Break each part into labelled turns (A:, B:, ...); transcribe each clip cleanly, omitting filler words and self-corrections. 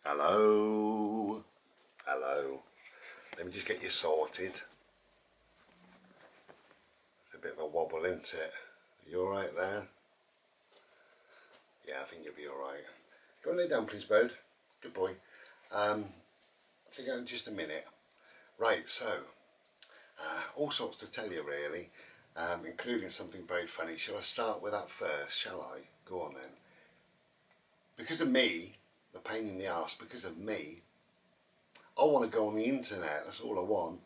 A: Hello. Hello. Let me just get you sorted. It's a bit of a wobble, isn't it? You alright there? Yeah, I think you'll be alright. Go and lay down, please, Bode. Good boy. Take out in just a minute. Right, so, all sorts to tell you, really, including something very funny. Shall I start with that first, shall I? Go on, then. Because of me, the pain in the arse, because of me, I want to go on the internet. That's all I want.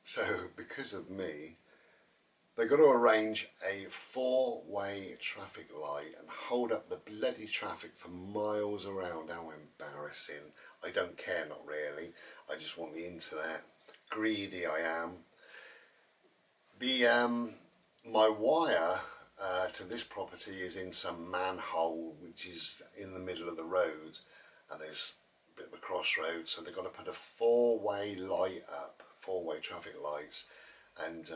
A: So, because of me, they've got to arrange a four-way traffic light and hold up the bloody traffic for miles around. How embarrassing. I don't care, not really. I just want the internet. Greedy I am. My wire to this property is in some manhole which is in the middle of the road, and there's a bit of a crossroad, so they've got to put a four-way light up, four-way traffic lights, and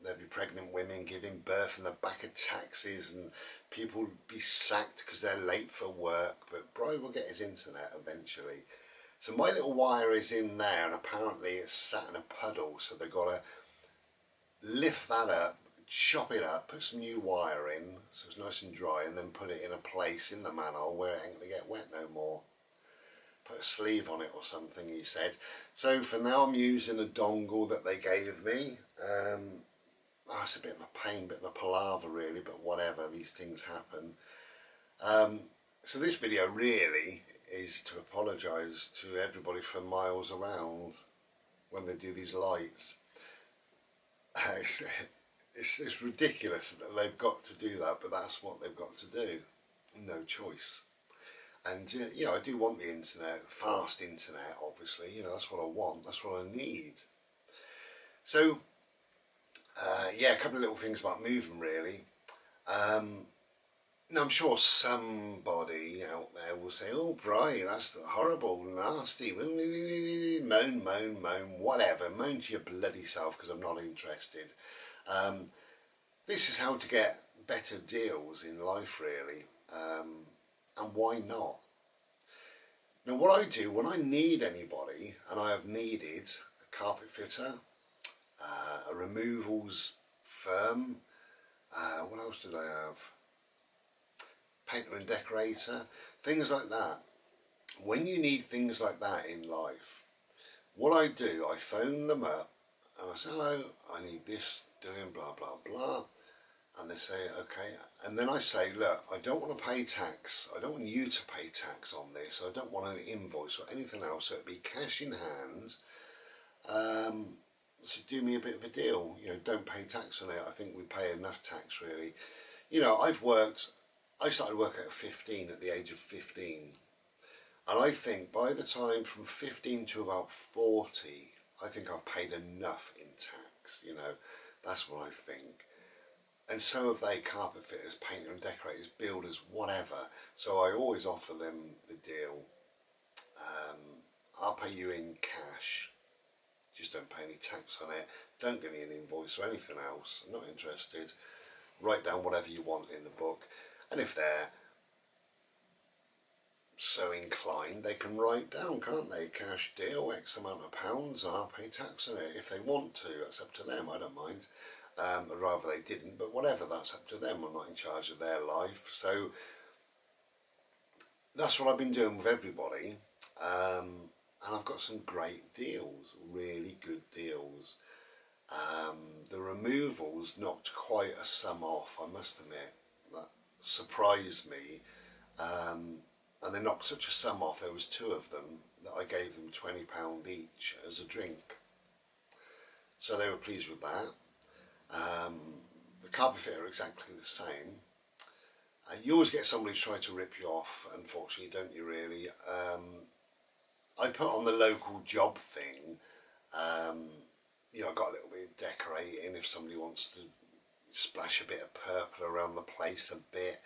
A: there'll be pregnant women giving birth in the back of taxis, and people will be sacked because they're late for work. But Bri will get his internet eventually. So my little wire is in there, and apparently it's sat in a puddle, so they've got to lift that up, chop it up, put some new wire in so it's nice and dry, and then put it in a place in the manhole where it ain't going to get wet no more. Put a sleeve on it or something, he said. So for now I'm using a dongle that they gave me. It's a bit of a pain, bit of a palaver really, but whatever, these things happen. So this video really is to apologise to everybody for miles around when they do these lights. It's ridiculous that they've got to do that, but that's what they've got to do. No choice. And you know, I do want the internet, fast internet, obviously. You know, that's what I want, that's what I need. So yeah, a couple of little things about moving really. Now I'm sure somebody out there will say, "Oh, Brian, that's horrible, nasty, moan, moan, moan, whatever, moan to your bloody self because I'm not interested." This is how to get better deals in life really, and why not? Now what I do when I need anybody, and I have needed a carpet fitter, a removals firm, what else did I have? Painter and decorator, things like that. When you need things like that in life, what I do, I phone them up and I say, "Hello, I need this doing blah blah blah," and they say okay, and then I say, "Look, I don't want to pay tax, I don't want you to pay tax on this, I don't want an invoice or anything else, so it'd be cash in hand, so do me a bit of a deal, you know, don't pay tax on it. I think we pay enough tax really." You know, I started work at 15, at the age of 15, and I think by the time from 15 to about 40, I think I've paid enough in tax, you know, that's what I think. And so have they, carpet fitters, painter and decorators, builders, whatever. So I always offer them the deal. I'll pay you in cash, just don't pay any tax on it, don't give me an invoice or anything else, I'm not interested. Write down whatever you want in the book, and if they're so inclined, they can write down, can't they, cash deal, X amount of pounds, and I'll pay tax on it if they want to. That's up to them, I don't mind. I'd rather they didn't, but whatever, that's up to them. I'm not in charge of their life. So that's what I've been doing with everybody, and I've got some great deals, really good deals. The removals knocked quite a sum off, I must admit. That surprised me. And they knocked such a sum off, there was two of them, that I gave them £20 each as a drink. So they were pleased with that. The carpet fitter are exactly the same. You always get somebody try to rip you off, unfortunately, don't you really? I put on the local job thing, you know, I got a little bit of decorating if somebody wants to splash a bit of purple around the place a bit.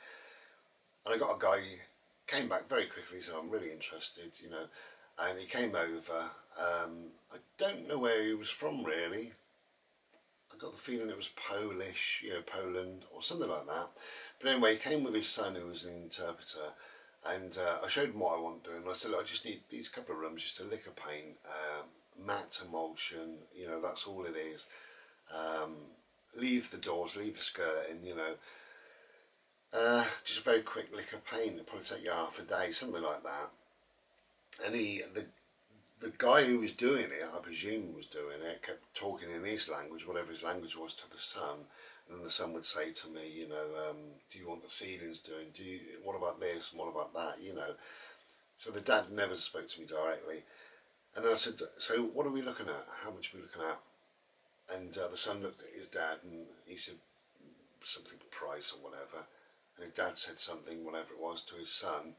A: And I got a guy, came back very quickly, said, "I'm really interested," you know, and he came over. I don't know where he was from really. I got the feeling it was Polish, you know, Poland or something like that. But anyway, he came with his son who was an interpreter, And I showed him what I want doing. I said, look, I just need these couple of rooms, just a lick of paint, matte emulsion, you know, that's all it is. Leave the doors, leave the skirting, you know. Just a very quick lick of paint. It'll probably take you half a day, something like that. And the guy who was doing it, I presume was doing it, kept talking in his language, whatever his language was, to the son. And then the son would say to me, you know, do you want the ceilings doing? What about this and what about that, you know? So the dad never spoke to me directly. And then I said, so what are we looking at? How much are we looking at? And the son looked at his dad and he said something price or whatever. And his dad said something, whatever it was, to his son.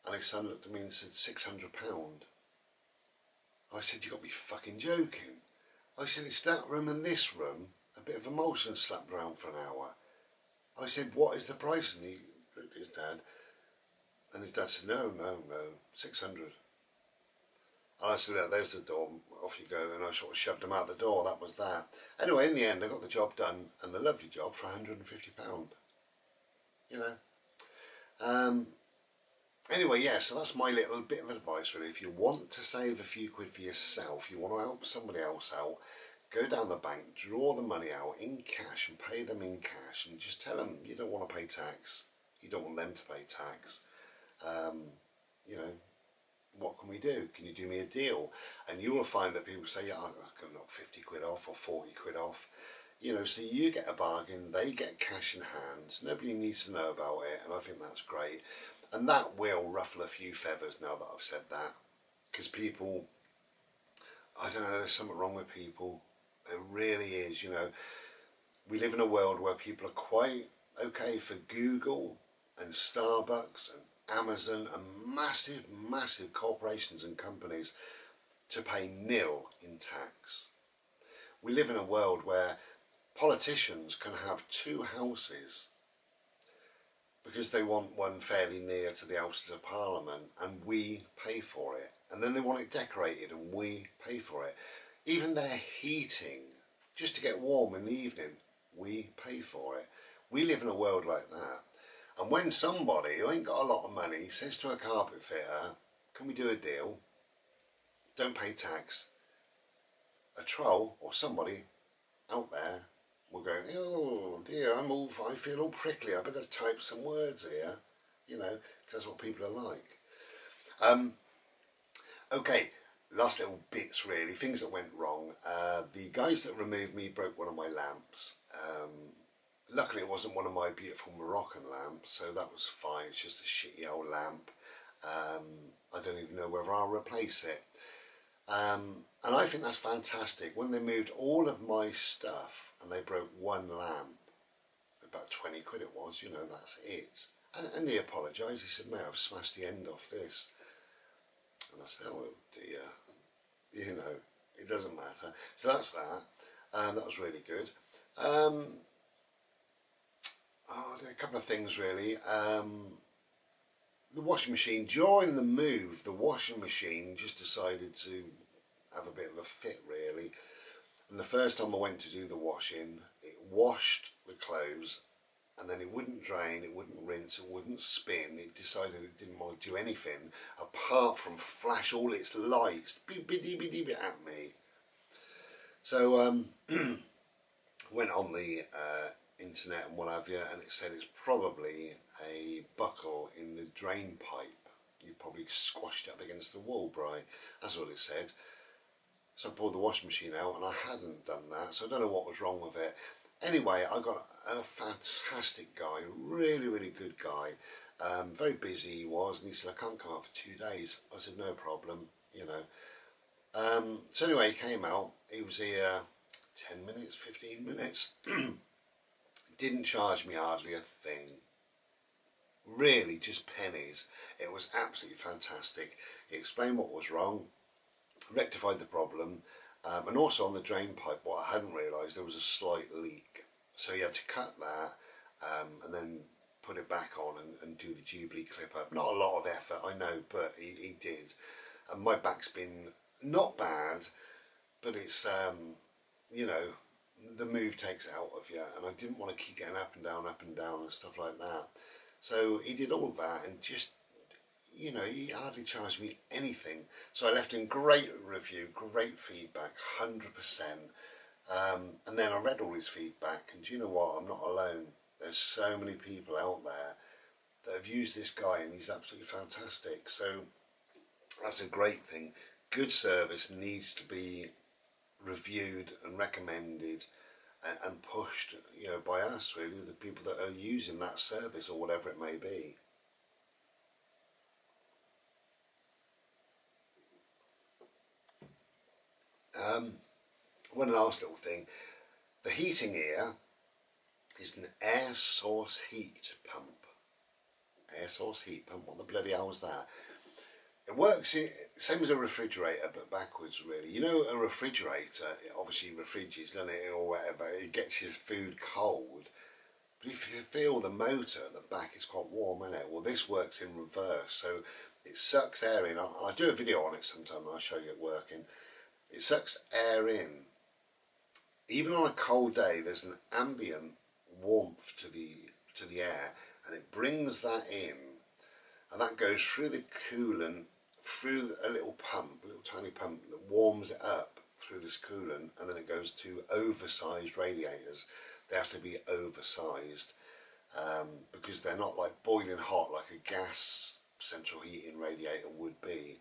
A: And his son looked at me and said, £600. I said, you got to be fucking joking. I said, it's that room and this room, a bit of emulsion slapped around for an hour. I said, what is the price? And he looked at his dad. And his dad said, no, 600. And I said, look, there's the door, off you go. And I sort of shoved him out the door, that was that. Anyway, in the end, I got the job done, and a lovely job for £150. You know. Anyway, yeah, so that's my little bit of advice, really. If you want to save a few quid for yourself, you want to help somebody else out, go down the bank, draw the money out in cash and pay them in cash, and just tell them you don't want to pay tax. You don't want them to pay tax. You know, what can we do? Can you do me a deal? And you will find that people say, yeah, I can knock 50 quid off or 40 quid off. You know, so you get a bargain, they get cash in hand, nobody needs to know about it, and I think that's great. And that will ruffle a few feathers now that I've said that, because people, I don't know, there's something wrong with people. There really is, you know. We live in a world where people are quite okay for Google and Starbucks and Amazon and massive corporations and companies to pay nil in tax. We live in a world where politicians can have two houses because they want one fairly near to the Houses of Parliament and we pay for it. And then they want it decorated and we pay for it. Even their heating, just to get warm in the evening, we pay for it. We live in a world like that. And when somebody who ain't got a lot of money says to a carpet fitter, can we do a deal? Don't pay tax. A troll or somebody out there will go, oh dear, I feel all prickly, I better type some words here, you know, because that's what people are like. Okay, last little bits really, things that went wrong. The guys that removed me broke one of my lamps. Luckily it wasn't one of my beautiful Moroccan lamps, so that was fine. It's just a shitty old lamp. I don't even know whether I'll replace it. And I think that's fantastic. When they moved all of my stuff and they broke one lamp, about 20 quid it was, you know, that's it. And he apologised. He said, mate, I've smashed the end off this. And I said, oh dear, you know, it doesn't matter. So that's that. That was really good. A couple of things really. The washing machine, during the move, the washing machine just decided to have a bit of a fit really. And the first time I went to do the washing, it washed the clothes and then it wouldn't drain, it wouldn't rinse, it wouldn't spin. It decided it didn't want to do anything apart from flash all its lights beep, beep, beep, beep, beep, at me. So went on the internet and what have you, and it said it's probably a buckle in the drain pipe. You probably squashed it up against the wall, Bri. That's what it said. So I pulled the washing machine out and I hadn't done that, so I don't know what was wrong with it. Anyway, I got a fantastic guy, really good guy. Very busy he was, and he said, I can't come out for 2 days. I said, no problem, you know. So anyway, he came out, he was here 10 minutes, 15 minutes. Didn't charge me hardly a thing. Really, just pennies. It was absolutely fantastic. He explained what was wrong, rectified the problem, and also on the drain pipe, what I hadn't realised, there was a slight leak. So he had to cut that and then put it back on and do the Jubilee clip up. Not a lot of effort, I know, but he did. And my back's been not bad, but it's, you know, the move takes it out of you, and I didn't want to keep getting up and down and stuff like that. So he did all of that and just you know, he hardly charged me anything. So I left him great review, great feedback, 100%. And then I read all his feedback, and do you know what? I'm not alone. There's so many people out there that have used this guy, and he's absolutely fantastic. So that's a great thing. Good service needs to be reviewed and recommended and pushed, you know, by us, really, the people that are using that service or whatever it may be. One last little thing. The heating here is an air source heat pump. Air source heat pump, what the bloody hell was that? It works same as a refrigerator, but backwards, really. You know, a refrigerator, it obviously refrigerates, doesn't it, or whatever, it gets your food cold. But if you feel the motor at the back, it's quite warm, isn't it? Well, this works in reverse, so it sucks air in. I'll do a video on it sometime, and I'll show you it working. It sucks air in. Even on a cold day, there's an ambient warmth to the air, and it brings that in, and that goes through the coolant, through a little pump, a little tiny pump that warms it up through this coolant, and then it goes to oversized radiators. They have to be oversized because they're not like boiling hot like a gas central heating radiator would be.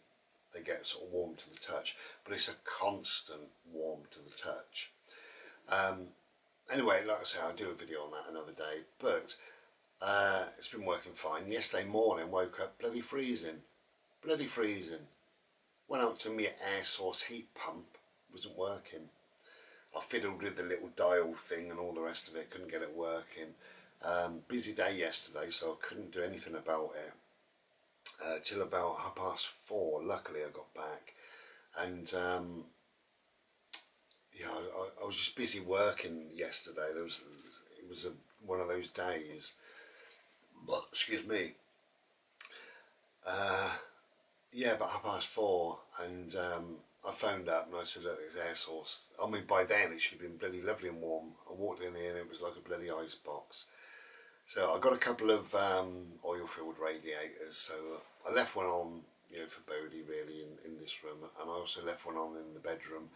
A: They get sort of warm to the touch, but it's a constant warm to the touch. Anyway, like I say, I'll do a video on that another day, but it's been working fine. Yesterday morning, woke up bloody freezing. Went out to my air source heat pump, wasn't working. I fiddled with the little dial thing and all the rest of it, couldn't get it working. Busy day yesterday, so I couldn't do anything about it till about 4:30. Luckily I got back, and yeah, I was just busy working yesterday. It was one of those days. But, excuse me. Yeah, about 4:30, and I phoned up and I said, look, it's air source. I mean, by then it should have been bloody lovely and warm. I walked in here and it was like a bloody ice box. So I got a couple of oil-filled radiators. So I left one on, you know, for Bodhi really in this room, and I also left one on in the bedroom,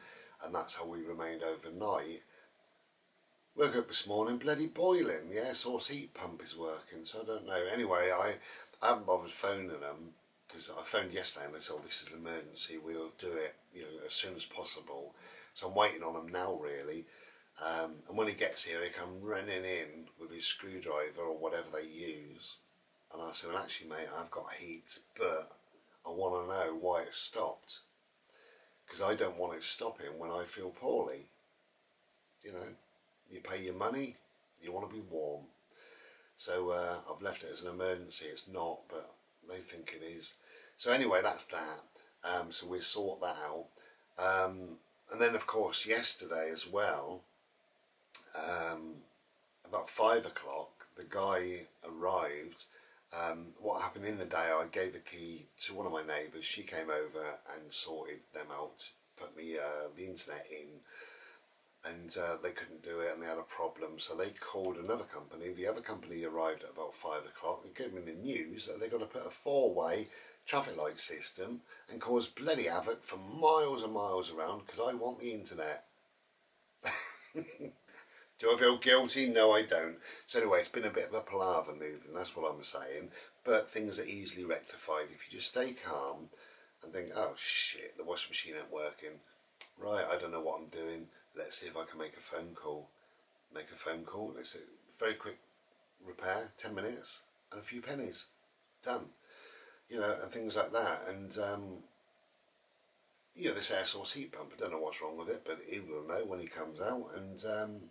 A: and that's how we remained overnight. Woke up this morning, bloody boiling. The air source heat pump is working, so I don't know. Anyway, I haven't bothered phoning them, because I phoned yesterday and they said, oh, this is an emergency, we'll do it, you know, as soon as possible. So I'm waiting on them now, really. And when he gets here, he come running in with his screwdriver or whatever they use. And I said, well, actually, mate, I've got heat, but I want to know why it stopped. Because I don't want it stopping when I feel poorly. You know, you pay your money, you want to be warm. So I've left it as an emergency. It's not, but they think it is. So anyway, that's that. So we'll sort that out. And then, of course, yesterday as well, about 5 o'clock, the guy arrived. What happened in the day, I gave a key to one of my neighbours. She came over and sorted them out, put me the internet in, and they couldn't do it and they had a problem, so they called another company. The other company arrived at about 5 o'clock and gave me the news that they've got to put a 4-way traffic light system and cause bloody havoc for miles and miles around because I want the internet. Do I feel guilty? No, I don't. So anyway, it's been a bit of a palaver moving, that's what I'm saying, but things are easily rectified if you just stay calm and think, oh shit, the washing machine ain't working. Right, I don't know what I'm doing. Let's see if I can make a phone call. Make a phone call. It's a very quick repair, 10 minutes and a few pennies. Done. You know, and things like that. And, you know, this air source heat pump, I don't know what's wrong with it, but he will know when he comes out, and,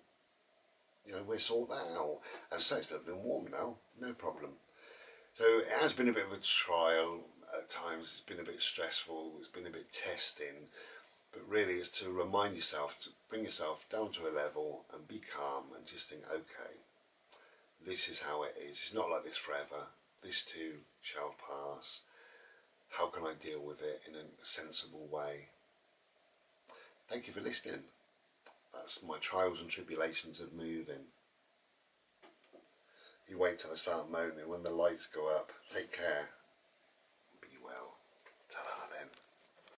A: you know, we'll sort that out. As I say, it's lovely and warm now, no problem. So it has been a bit of a trial at times. It's been a bit stressful, it's been a bit testing. But really it's to remind yourself, to bring yourself down to a level and be calm and just think, okay, this is how it is. It's not like this forever. This too shall pass. How can I deal with it in a sensible way? Thank you for listening. That's my trials and tribulations of moving. You wait till I start moaning when the lights go up. Take care. Be Ta-da.